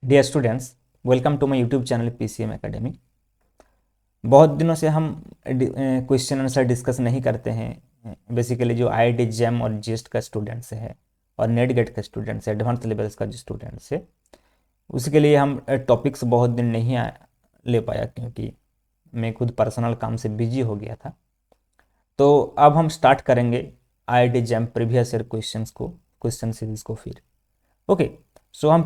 Dear students, welcome to my YouTube channel PCM academy. बहुत दिनों से हम क्वेश्चन आंसर डिस्कस नहीं करते हैं। बेसिकली जो आईआईटी जेम और जीएस्ट का स्टूडेंट्स है और नेट गेट का स्टूडेंट्स है, एडवांस लेवल्स का जो स्टूडेंट्स है, उसके लिए हम टॉपिक्स बहुत दिन नहीं ले पाया क्योंकि मैं खुद पर्सनल काम से बिजी हो गया था। तो अब हम स्टार्ट करेंगे IIT JEE previous year question series को फिर। ओके, सो हम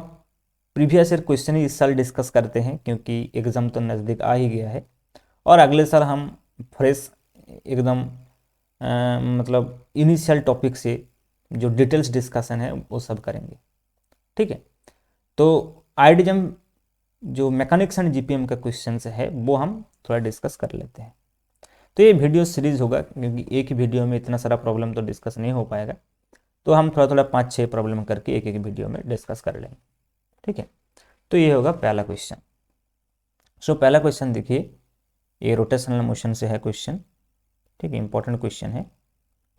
प्रीवियस ईयर क्वेश्चन ही इस साल डिस्कस करते हैं क्योंकि एग्ज़ाम तो नज़दीक आ ही गया है और अगले साल हम फ्रेश एकदम मतलब इनिशियल टॉपिक से जो डिटेल्स डिस्कशन है वो सब करेंगे। ठीक है, तो आईआईटी जो मैकेनिक्स एंड जीपीएम का क्वेश्चन है वो हम थोड़ा डिस्कस कर लेते हैं। तो ये वीडियो सीरीज होगा क्योंकि एक ही वीडियो में इतना सारा प्रॉब्लम तो डिस्कस नहीं हो पाएगा, तो हम थोड़ा थोड़ा 5-6 प्रॉब्लम करके एक एक वीडियो में डिस्कस कर लेंगे। ठीक है, तो ये होगा पहला क्वेश्चन। सो पहला क्वेश्चन देखिए, ये रोटेशनल मोशन से है क्वेश्चन। ठीक है, इंपॉर्टेंट क्वेश्चन है,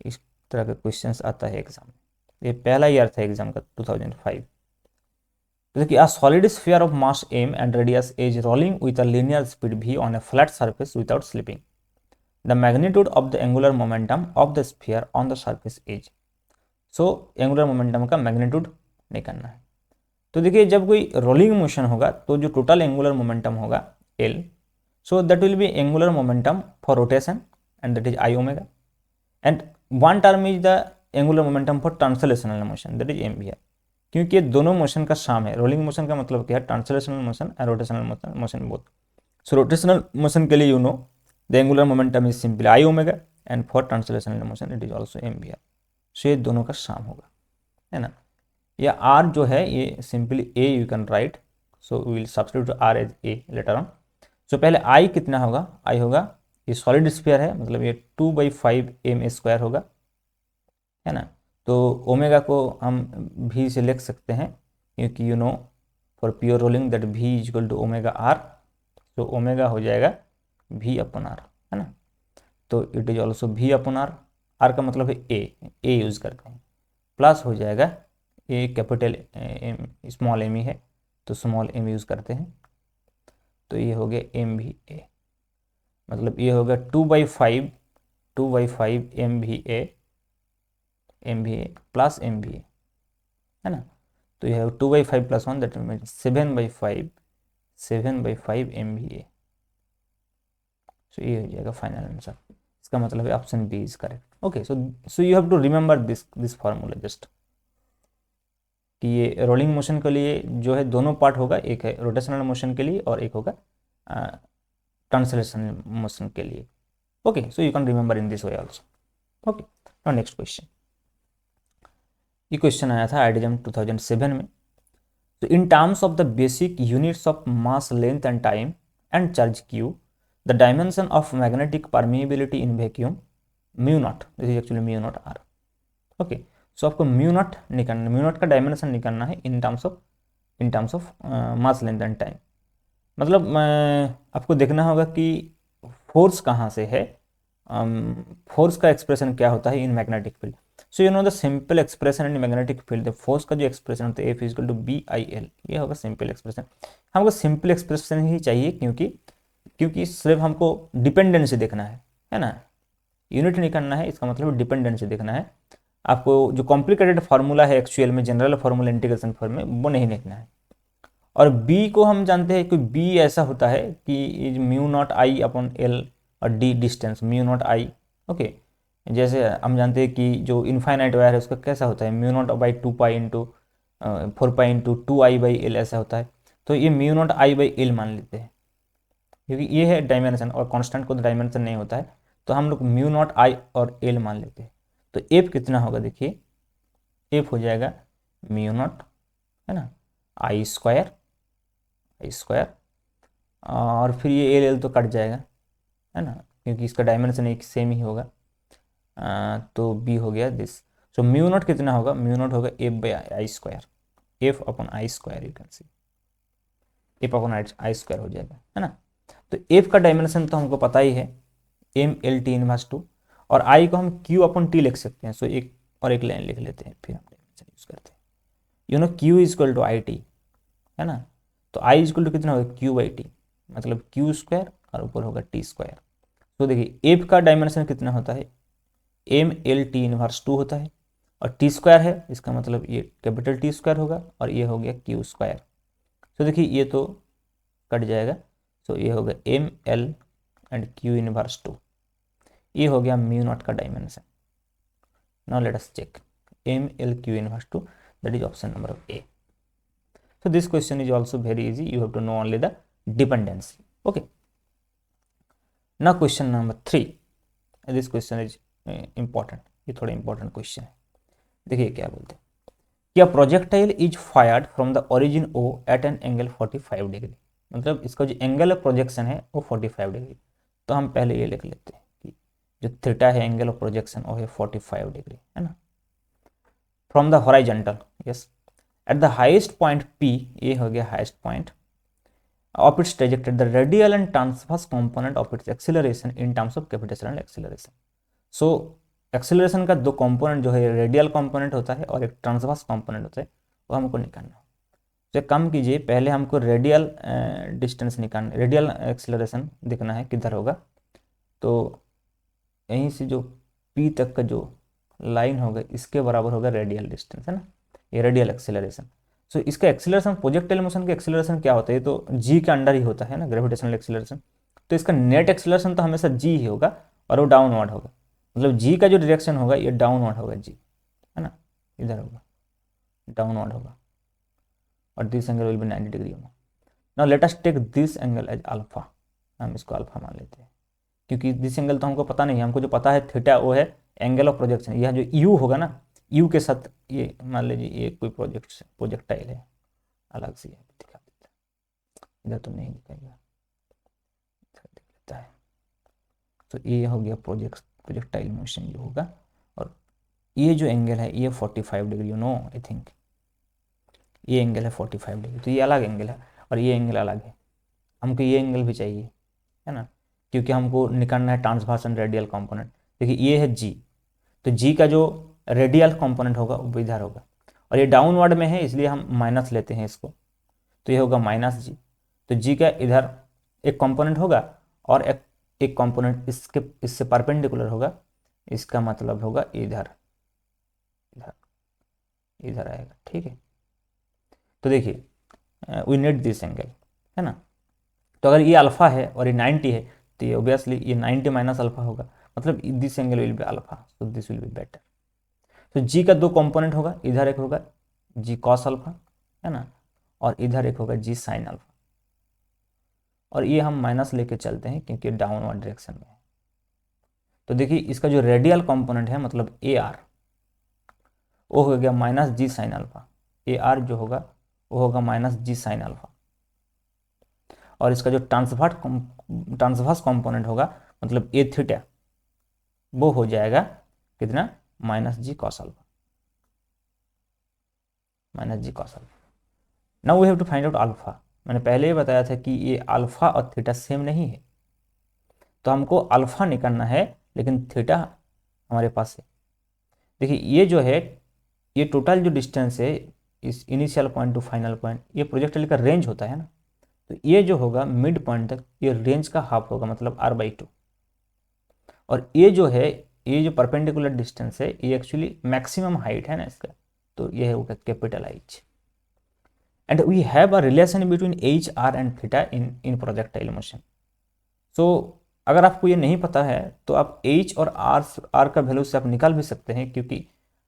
इस तरह का क्वेश्चन आता है एग्जाम में। ये पहला ईयर था एग्जाम का 2005। तो देखिए, a solid sphere of mass m and radius is rolling with a linear speed v on a flat surface without slipping. The magnitude of the angular momentum of the sphere on the surface is. So angular momentum का magnitude निकालना है। तो देखिए, जब कोई rolling motion होगा तो जो टोटल एंगुलर मोमेंटम होगा L, so that will be angular momentum for rotation and that is I omega, and one term is the angular momentum for translational motion, that is m भी है क्योंकि ये दोनों motion का साम है। Rolling motion का मतलब क्या है, ट्रांसलेशनल मोशन और rotational motion both. So rotational motion के लिए you know the angular momentum is simply I omega and for translational motion it is also M भी है। सो ये दोनों का साम होगा, है ना। या आर जो है ये simply a you can write, so we will substitute R as a letter on. So पहले आई कितना होगा, आई होगा, ये सॉलिड स्फीयर है मतलब ये 2/5m² होगा, है ना। तो ओमेगा को हम भी से लिख सकते हैं क्योंकि you know for pure rolling that v equal to omega R. तो ओमेगा हो जाएगा v/r, है ना। तो it is also v/r। Are का मतलब है ए यूज़ करते हैं, प्लस हो जाएगा ए कैपिटल एम स्मॉल एम ही है तो स्मॉल एम यूज़ करते हैं। तो ये हो गया एम भी ए, मतलब ये होगा 2/5 एम भी ए प्लस एम भी ए, है ना। तो ये है 2/5 + 1 दैट मीन 7/5 एम भी ए। सो ये हो जाएगा फाइनल आंसर। इसका मतलब है option B is correct. Okay, so you have to remember this formula just कि ये रोलिंग मोशन के लिए जो है दोनों पार्ट होगा, एक है रोटेशनल मोशन के लिए और एक होगा ट्रांसलेशनल मोशन के लिए। Okay, so you can remember in this way also. Okay, now next question. ये क्वेश्चन आया था आईआईटी 2007 में। तो in terms of the basic units of mass length and time and charge Q, the dimension of magnetic permeability in vacuum mu naught, this is actually mu naught R. Okay, so आपको mu naught निकालना, mu naught का dimension निकालना है in terms of mass length and time. मतलब आपको देखना होगा कि फोर्स कहाँ से है, फोर्स का एक्सप्रेशन क्या होता है in magnetic field. So you know the simple expression in magnetic field, force का जो एक्सप्रेशन होता है F = BIL, ये होगा सिंपल एक्सप्रेशन। हमको सिंपल एक्सप्रेशन ही चाहिए क्योंकि सिर्फ हमको डिपेंडेंसी देखना है ना। यूनिट नहीं करना है, इसका मतलब डिपेंडेंसी देखना है। आपको जो कॉम्प्लिकेटेड फार्मूला है एक्चुअल में, जनरल फार्मूला इंटीग्रेशन फॉर्म में, वो नहीं देखना है। और बी को हम जानते हैं कि बी ऐसा होता है कि इज μ0I/L और डी डिस्टेंस μ0I। ओके, जैसे हम जानते हैं कि जो इनफाइनाइट वायर है उसका कैसा होता है μ0/2π इंटू 4π इंटू 2I/L ऐसा होता है। तो ये μ0I/L मान लेते हैं क्योंकि ये है डायमेंशन और कांस्टेंट को डायमेंशन नहीं होता है, तो हम लोग μ0I और L मान लेते हैं। तो एफ कितना होगा, देखिए एफ हो जाएगा μ0, है ना, I² और फिर ये L तो कट जाएगा, है ना, क्योंकि इसका डायमेंशन एक सेम ही होगा। तो बी हो गया दिस। सो μ0 कितना होगा, μ0 होगा F/I², F/I², you can see F/I² हो जाएगा, है ना। तो F का डायमेंशन तो हमको पता ही है, mLT−2, और I को हम Q/T लिख सकते हैं। सो एक लाइन लिख लेते हैं, फिर हम डायमेंशन यूज करते हैं। यू नो Q = IT, है ना। तो आई इक्वल टू कितना होगा, क्यू बाई टी, मतलब क्यू स्क्वायर और ऊपर होगा टी स्क्वायर। तो देखिए एफ का डायमेंशन कितना होता है, एम एल टी इनवर्स 2 होता है, और टी स्क्वायर है, इसका मतलब ये कैपिटल टी स्क्वायर होगा, और ये हो गया क्यू स्क्वायर। तो देखिए ये तो कट जाएगा, तो ये होगा M L and Q inverse 2, ये हो गया म्यू नॉट का dimension. Now let us check M L Q inverse 2, that is option number A. So this question is also very easy. You have to know only the dependency. Okay. Now question number 3. This question is important. ये थोड़ा important question है। देखिए क्या बोलते हैं, क्या projectile is fired from the origin O at an angle 45 degree, मतलब इसका जो एंगल ऑफ प्रोजेक्शन है वो 45 डिग्री। तो हम पहले ये लिख लेते हैं कि जो थीटा है एंगल ऑफ प्रोजेक्शन वो है 45 डिग्री, है ना, from the horizontal, yes, at the highest point P, ये हो गया highest point of its trajectory, the radial and transverse component of its acceleration in terms of capitation and acceleration. So acceleration का दो component जो है, radial component होता है और एक ट्रांसवर्स कंपोनेंट होता है, वो हमको निकालना है। तो कम कीजिए, पहले हमको रेडियल डिस्टेंस निकालना, रेडियल एक्सीलरेशन देखना है किधर होगा। तो यहीं से जो P तक का जो लाइन होगा इसके बराबर होगा रेडियल डिस्टेंस, है ना, ये रेडियल एक्सीलरेशन। सो इसका एक्सीलरेशन, प्रोजेक्टाइल मोशन का एक्सीलरेशन क्या होता है, ये तो जी के अंडर ही होता है ना, ग्रेविटेशनल एक्सीलरेशन। तो इसका नेट एक्सीलरेशन तो हमेशा जी ही होगा और वो डाउनवर्ड होगा, मतलब जी का जो डायरेक्शन होगा ये डाउनवर्ड होगा, जी, है ना, इधर होगा, डाउनवर्ड होगा, और this angle will be 90 degree होगा। Now let us take this angle as alpha, हम इसको अल्फा मान लेते हैं, क्योंकि दिस एंगल तो हमको पता नहीं है, हमको जो पता है थीटा वो है एंगल ऑफ प्रोजेक्शन। यह जो यू होगा ना, यू के साथ ये मान लीजिए ये कोई प्रोजेक्टाइल है, अलग से दिखा देता है, इधर तो नहीं दिखाएगा, दिख देता है। तो ये हो गया प्रोजेक्टाइल मोशन जो होगा, और ये जो एंगल है ये 45 degree, you know, I think ये एंगल है 45 डिग्री, तो ये अलग एंगल है और ये एंगल अलग है, हमको ये एंगल भी चाहिए, है ना, क्योंकि हमको निकालना है ट्रांसवर्स एंड रेडियल कंपोनेंट। देखिए ये है जी, तो जी का जो रेडियल कंपोनेंट होगा वो इधर होगा, और ये डाउनवर्ड में है इसलिए हम माइनस लेते हैं इसको, तो ये होगा माइनस जी। तो जी का इधर एक कंपोनेंट होगा और एक कंपोनेंट इससे परपेंडिकुलर होगा, इसका मतलब होगा इधर, इधर इधर आएगा, ठीक है। तो देखिए वी नीड दिस एंगल, है ना, तो अगर ये अल्फा है और ये 90 है तो ये ऑब्वियसली ये 90 माइनस अल्फा होगा, मतलब this angle will be alpha, so this will be better. तो जी का दो कंपोनेंट होगा, इधर एक होगा जी कॉस अल्फा, है ना, और इधर एक होगा जी साइन अल्फा, और ये हम माइनस लेके चलते हैं क्योंकि डाउनवर्ड डायरेक्शन में है। तो देखिए इसका जो रेडियल कंपोनेंट है मतलब ए आर, वो हो गया minus G sine alpha, A R जो होगा वो होगा माइनस जी साइन अल्फा, और इसका जो ट्रांसवर्स कंपोनेंट होगा मतलब ए थीटा, वो हो जाएगा कितना, minus G cos alpha, minus G cos alpha. Now we have to find out alpha. मैंने पहले ही बताया था कि ये अल्फा और थीटा सेम नहीं है, तो हमको अल्फा निकालना है, लेकिन थीटा हमारे पास है। देखिए ये जो है, ये टोटल जो डिस्टेंस है इस initial point two final point, ये प्रोजेक्टाइल का रेंज होता है ना, तो ये जो होगा मिड पॉइंट तक ये रेंज का हाफ होगा, मतलब r/2। और ये जो है, ये जो परपेंडिकुलर डिस्टेंस है ये एक्चुअली मैक्सिमम हाइट है ना इसका, तो ये होगा capital H। And we have a relation between H, R and theta in projectile motion. So अगर आपको ये नहीं पता है तो आप H और R का वैल्यू से आप निकाल भी सकते हैं, क्योंकि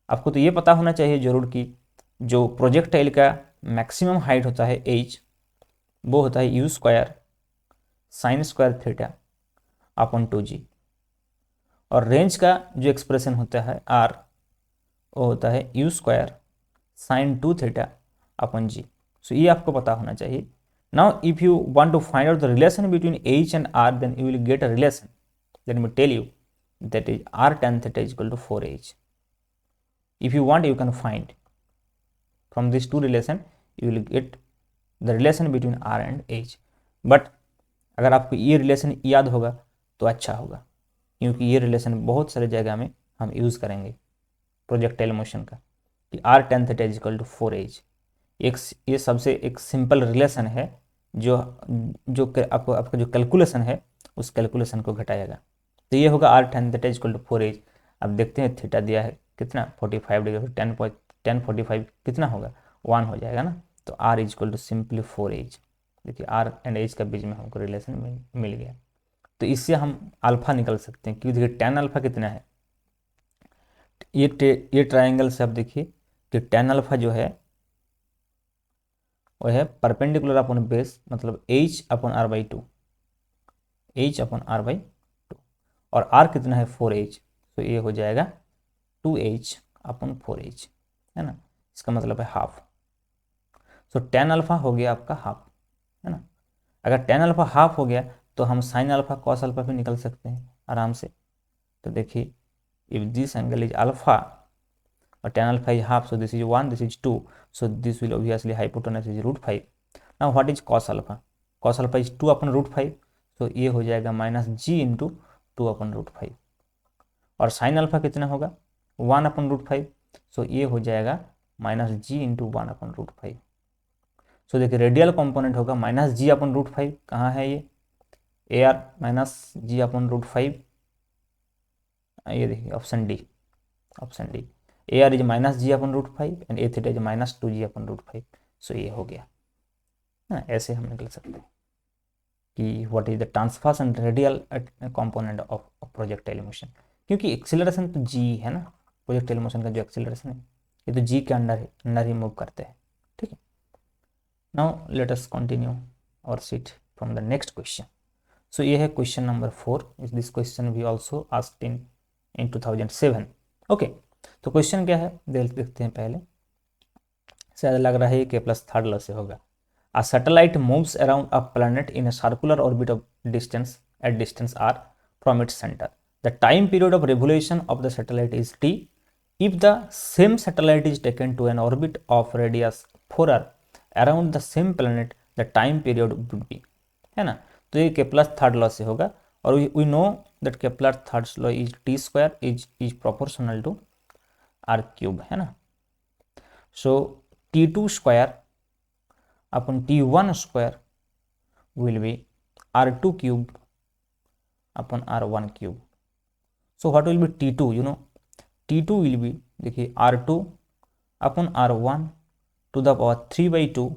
आपको तो ये पता होना चाहिए जरूर कि जो प्रोजेक्टाइल का मैक्सिमम हाइट होता है H, वो होता है you square sine square theta upon 2g, और रेंज का जो एक्सप्रेशन होता है R, वो होता है you square sine 2 theta upon g। सो ये आपको पता होना चाहिए। Now if you want to find out the relation between H and R, then you will get a relation. Let me tell you, that is R tan theta is equal to 4H. If you want, you can find from these two relation, you will get the relation between R and H. But अगर आपको ये relation याद होगा तो अच्छा होगा, क्योंकि ये रिलेशन बहुत सारे जगह में हम यूज़ करेंगे प्रोजेक्टाइल मोशन का, कि R tan theta is equal to 4H। ये सबसे एक सिंपल रिलेशन है जो जो आपका जो कैलकुलेशन है उस कैलकुलेशन को घटाएगा। तो ये होगा r tan theta equal to 4h। अब देखते हैं थीटा दिया है कितना 45 डिग्री, 10 45 कितना होगा 1 हो जाएगा ना। तो r equal to simply 4h। देखिए r एंड h का बीच में हमको रिलेशन मिल गया। तो इससे हम अल्फा निकल सकते हैं, क्योंकि देखिए tan अल्फा कितना है, ये ट्राइंगल से आप देखिए कि tan अल्फा जो है वो है परपेंडिकुलर अपॉन बेस, मतलब h upon r by 2, h upon r by 2, और r कितना है 4h, तो ये हो जाएगा 2h अपॉन 4h, है ना। इसका मतलब है हाफ। सो tan अल्फा हो गया आपका हाफ, है ना। अगर tan अल्फा हाफ हो गया तो हम साइन अल्फा कॉस अल्फा भी निकल सकते हैं आराम से। तो देखिए if this angle is alpha और tan alpha is half, so this is 1, this is 2, so this will obviously hypotenuse is √5. now what is cos alpha? cos alpha is 2 upon √5, so ये हो जाएगा माइनस जी इंटू 2 अपॉन √5, और sine alpha कितना होगा 1 upon √5, so ये हो जाएगा minus G into 1 upon √5। So देखिए रेडियल कंपोनेंट होगा माइनस जी अपॉन √5, कहाँ है ये A R minus G upon √5, ये देखिए option D, option D A R is minus G upon √5 and A theta is minus 2g upon √5। So ये हो गया ना। ऐसे हम निकल सकते हैं कि what is the transverse and radial component of projectile motion, क्योंकि एक्सीलरेशन तो जी है ना, प्रोजेक्टाइल मोशन का जो एक्सीलरेशन है ये तो जी के अंडर ही मूव करते हैं, ठीक है। नाउ लेट अस कंटिन्यू और seat from the next question. So ये है क्वेश्चन नंबर 4। इस this question we also asked in 2007। Okay, तो क्वेश्चन क्या है देखते हैं पहले। शायद लग रहा है कि प्लस थर्ड लॉ से होगा। A satellite moves around a planet in a circular orbit of distance r from its center. The time period of revolution of the satellite is t. If the same satellite is taken to an orbit of radius 4r around the same planet, the time period would be, है ना। तो ये Kepler third law से होगा, और we know that Kepler third law is T square is proportional to R cube, है ना। सो t2 square upon t1 square will be r2 cube upon r1 cube. So what will be t2? You know t2 will be, देखिए r2 upon r1 to the power 3/2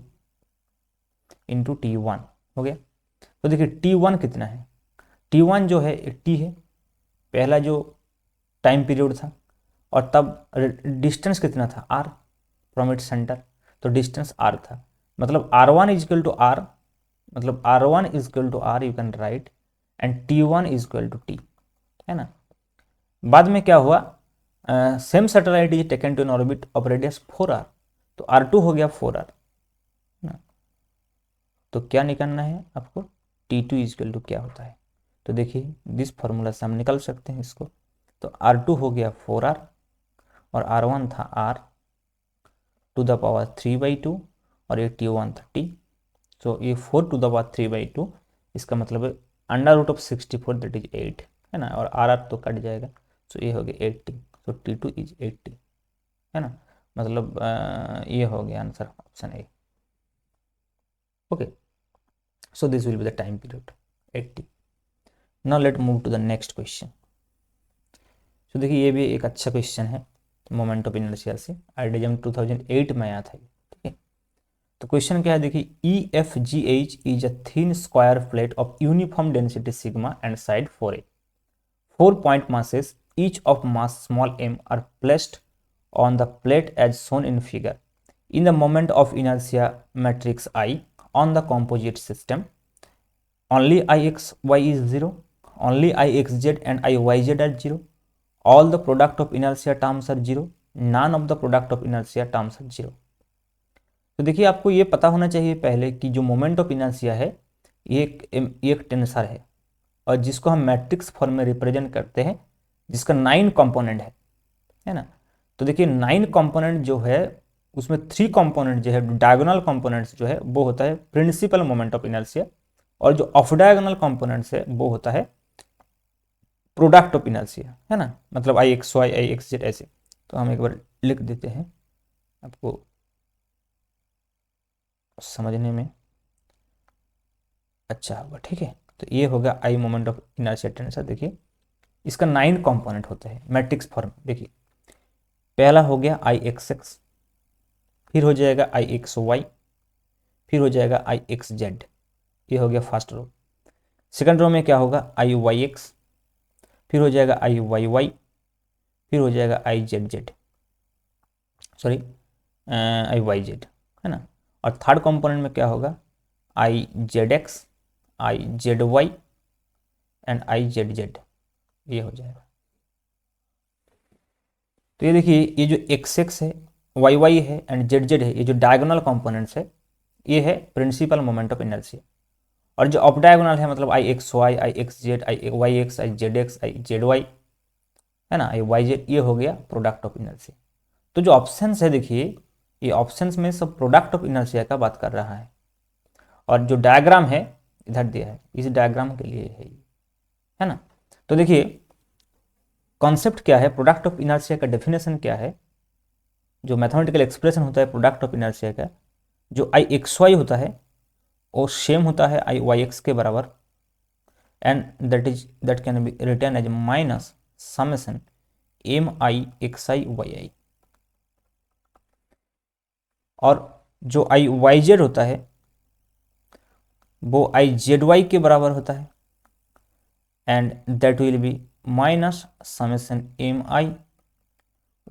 into t1 हो गया। तो देखिए t1 कितना है, t1 जो है t है, पहला जो टाइम पीरियड था, और तब डिस्टेंस कितना था r फ्रॉम इट्स सेंटर, तो डिस्टेंस r था, मतलब r1 is equal to r, मतलब r1 is equal to r you can write, and t1 is equal to t, है ना। बाद में क्या हुआ, same satellite is taken to an orbit of radius 4r, तो r2 हो गया 4r ना। तो क्या निकालना है आपको, t2 इज इक्वल टू क्या होता है। तो देखिए दिस फॉर्मूला से हम निकल सकते हैं इसको। तो r2 हो गया 4r, और r1 था r टू द पावर 3/2, और ये t1 था t। तो ये 4 टू द पावर 3/2, इसका मतलब है under root of 64 that is 8, है ना, और आर तो कट जाएगा, तो ये हो गया 80, तो t2 इज 80, है ना। मतलब ये हो गया answer option A. Okay, so this will be the time period 80। Now let move to the next question. तो देखिए ये भी एक अच्छा क्वेश्चन है, मोमेंट ऑफ इनर्शिया से, आईडीएम 2008 में आया था, ठीक है। तो क्वेश्चन क्या है देखिए, E F G H is a thin square plate of uniform density sigma and side 4a. 4 point masses each of mass small m are placed on the plate as shown in figure. In the moment of inertia matrix I on the composite system, only ixy is 0, only ixz and iyz are 0, all the product of inertia terms are 0, none of the product of inertia terms are 0. तो देखिए आपको ये पता होना चाहिए पहले कि जो मोमेंट ऑफ इनर्शिया है ये एक टेंसर है, और जिसको हम मैट्रिक्स फॉर्म में रिप्रेजेंट करते हैं, जिसका 9 कंपोनेंट है ना। तो देखिए 9 कंपोनेंट जो है उसमें 3 कंपोनेंट जो है डायगोनल कंपोनेंट्स जो है वो होता है प्रिंसिपल मोमेंट ऑफ इनर्शिया, और जो ऑफ डायगोनल कंपोनेंट्स है वो होता है प्रोडक्ट ऑफ इनर्शिया, है ना, मतलब I X Y I X Z ऐसे। तो हम एक बार लिख देते हैं आपको समझने में। अच्छा होगा। ठीक है, तो ये हो गया आई मोमेंट ऑफ इनर्शिया टेंसर। देखिए इसका 9 कंपोनेंट होते हैं मैट्रिक्स फॉर्म। देखिए पहला हो गया आई एक्स एक्स, फिर हो जाएगा आई एक्स वाई, फिर हो जाएगा आई एक्स जेड। ये हो गया फर्स्ट रो। सेकंड रो में क्या होगा, आई वाई एक्स, फिर हो जाएगा आई वाई वाई, फिर हो जाएगा I Z Z, sorry I Y Z, है ना। और थर्ड कंपोनेंट में क्या होगा, I Z X, I Z Y and I Z Z, ये हो जाएगा। तो ये देखिए ये जो एक्स एक्स है, वाई वाई है एंड जेड जेड है, ये जो डायगोनल कंपोनेंट्स है, ये है प्रिंसिपल मोमेंट ऑफ इनर्शिया। और जो अप डायगोनल है मतलब I X Y, I X Z, I Y X, I Z X, I Z Y, है ना, आई वाई जेड, ये हो गया प्रोडक्ट ऑफ इनर्शिया। तो जो ऑप्शंस है देखिए, ये ऑप्शंस में सब प्रोडक्ट ऑफ इनर्शिया का बात कर रहा है। और जो डायग्राम है इधर दिया है, इस डायग्राम के लिए है ना। तो देखिए कॉन्सेप्ट क्या है, प्रोडक्ट ऑफ इनर्शिया का डेफिनेशन क्या है, जो मैथमेटिकल एक्सप्रेशन होता है प्रोडक्ट ऑफ इनर्शिया का, जो आई एक्स वाई होता है वो सेम होता है आई वाई एक्स के बराबर, and that can be written as minus summation M I X I Y I. और जो आई वाई जेड होता है वो आई जेड वाई के बराबर होता है, and that will be minus summation M I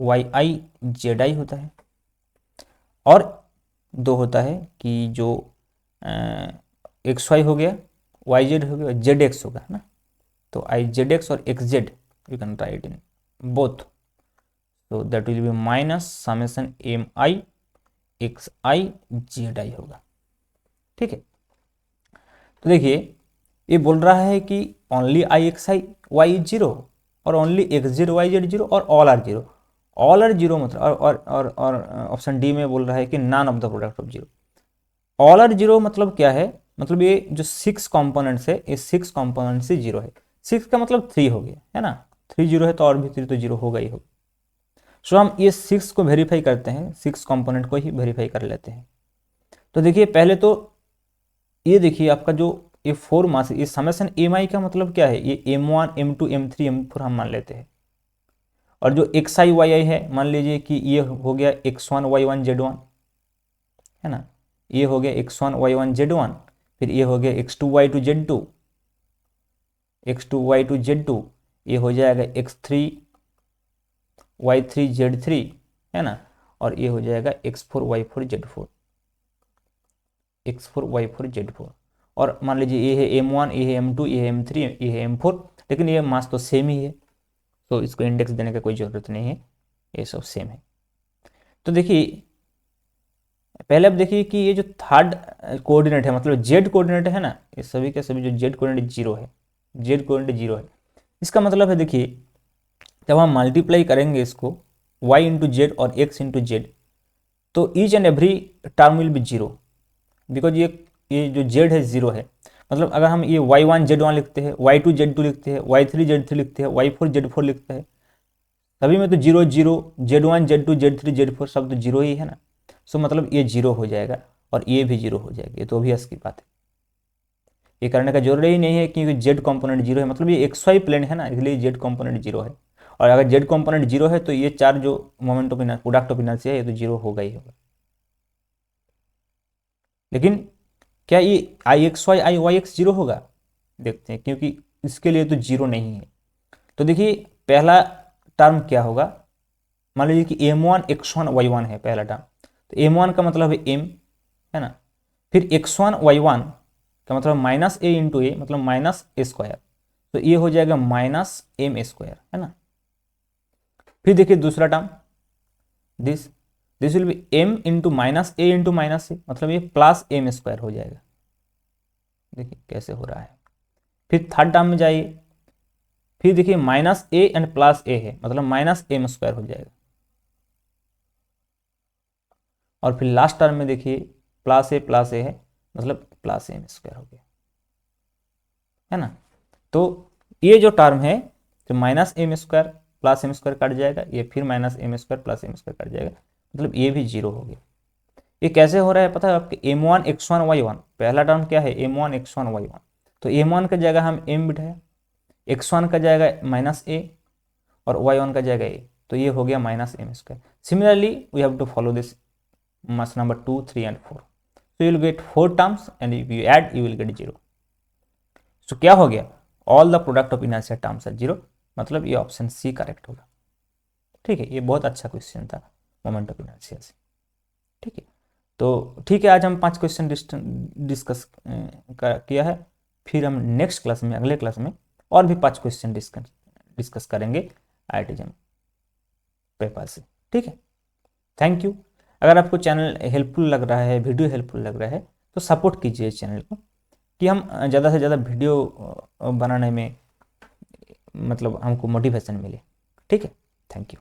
Y I Z I होता है। और दो होता है कि जो एक्स वाई हो गया, वाई जेड हो गया, जेड एक्स होगा, है ना। तो आई जेड एक्स और X Z you can write in both, तो that will be minus summation M I X I Z I होगा। ठीक है, तो देखिए ये बोल रहा है कि only I X I Y is zero, और only X Z Y Z zero, और all are zero. All are zero मतलब और ऑप्शन डी में बोल रहा है कि none of the product of zero. All are zero मतलब क्या है, मतलब ये जो 6 कंपोनेंट्स है, ये 6 कंपोनेंट से जीरो है। 6 का मतलब 3 हो गया, है ना। 3 जीरो है तो और भी 3 तो जीरो होगा ही होगा। सो हम ये 6 को वेरीफाई करते हैं, 6 कंपोनेंट को ही वेरीफाई कर लेते हैं। तो देखिए पहले तो ये देखिए आपका जो ये 4 मास, ये समेशन एम आई का मतलब क्या है, ये M1 M2 M3 M4 हम मान लेते हैं। और जो एक्स आई वाई आई है, मान लीजिए कि ये हो गया x1 y1 z1, है ना। ये हो गया x1 y1 z1, फिर ये हो गया x2 y2 z2, x2 y2 z2, ये हो जाएगा x3 y3 z3, है ना। और ये हो जाएगा x4 y4 z4, x4 y4 z4। और मान लीजिए ये है M1, ये है M2, ये है M3, ये है M4, लेकिन ये मास तो सेम ही है, तो इसको इंडेक्स देने का कोई ज़रूरत नहीं है, ये सब सेम है। तो देखिए पहले आप देखिए कि ये जो थर्ड कोऑर्डिनेट है, मतलब जेड कोऑर्डिनेट है ना, ये सभी के सभी जो जेड कोऑर्डिनेट जीरो है, जेड कोऑर्डिनेट जीरो है। इसका मतलब है देखिए जब हम मल्टीप्लाई करेंगे इसको y इंटू जेड और x इंटू जेड, तो each and every term will be zero, because ये जो जेड है जीरो है। मतलब अगर हम ये y1 z1 लिखते हैं, y2 z2 लिखते हैं, y3 z3 लिखते हैं, y4 z4 लिखते हैं, सभी में तो zero zero, z1 z2 z3 z4 सब तो जीरो ही है ना। सो मतलब ये जीरो हो जाएगा और ये भी जीरो हो जाएगा, ये तो ऑब्वियस की बात है। ये करने का जरूरी ही नहीं है क्योंकि जेड कंपोनेंट जीरो है, मतलब ये एक्स वाई प्लेन है ना, इसलिए जेड कंपोनेंट जीरो है। और अगर जेड कंपोनेंट जीरो है तो ये चार जो moment of inertia, product of inertia है, ये तो जीरो होगा ही होगा। लेकिन क्या ये आई एक्स वाई आई वाई एक्स जीरो होगा, देखते हैं, क्योंकि इसके लिए तो जीरो नहीं है। तो देखिए पहला टर्म क्या होगा, मान लीजिए कि m1 x1 y1 है पहला टर्म, तो m1 का मतलब है m, है ना। फिर x1 y1 का मतलब माइनस ए इंटू ए, मतलब माइनस ए स्क्वायर, तो ये हो जाएगा माइनस एम स्क्वायर, है ना। फिर देखिए दूसरा term this this will be m into minus A into minus A, मतलब ये प्लस एम स्क्वायर हो जाएगा। देखिए कैसे हो रहा है। फिर थर्ड टर्म में जाइए, फिर देखिए माइनस ए एंड प्लस ए है, मतलब माइनस एम स्क्वायर हो जाएगा। और फिर लास्ट टर्म में देखिए प्लस ए है, मतलब प्लस एम स्क्वायर हो गया, है ना। तो ये जो टर्म है तो minus M square plus M square cut जाएगा, ये फिर minus M square plus M square cut जाएगा, मतलब ये भी जीरो हो गया। ये कैसे हो रहा है पता है आपके, m1 x1 y1, पहला टर्म क्या है m1 x1 y1, तो m1 का जगह हम m बिठाए, x1 का जाएगा माइनस ए और y1 का जाएगा ए, तो ये हो गया minus M square. Similarly we have to follow this must number 2, 3 and 4, so you will get 4 terms and if you add you will get 0। so क्या हो गया, all the product of inertia terms are 0, मतलब ये option C correct होगा। ठीक है, ये बहुत अच्छा क्वेश्चन था मोमेंट ऑफ इनर्शिया से। ठीक है, तो ठीक है, आज हम 5 क्वेश्चन डिस्कस किया है, फिर हम नेक्स्ट क्लास में, अगले क्लास में और भी 5 क्वेश्चन डिस्कस करेंगे IIT JEM पेपर से। ठीक है, थैंक यू। अगर आपको चैनल हेल्पफुल लग रहा है, वीडियो हेल्पफुल लग रहा है, तो सपोर्ट कीजिए इस चैनल को, कि हम ज़्यादा से ज़्यादा वीडियो बनाने में मतलब हमको मोटिवेशन मिले। ठीक है, थैंक यू।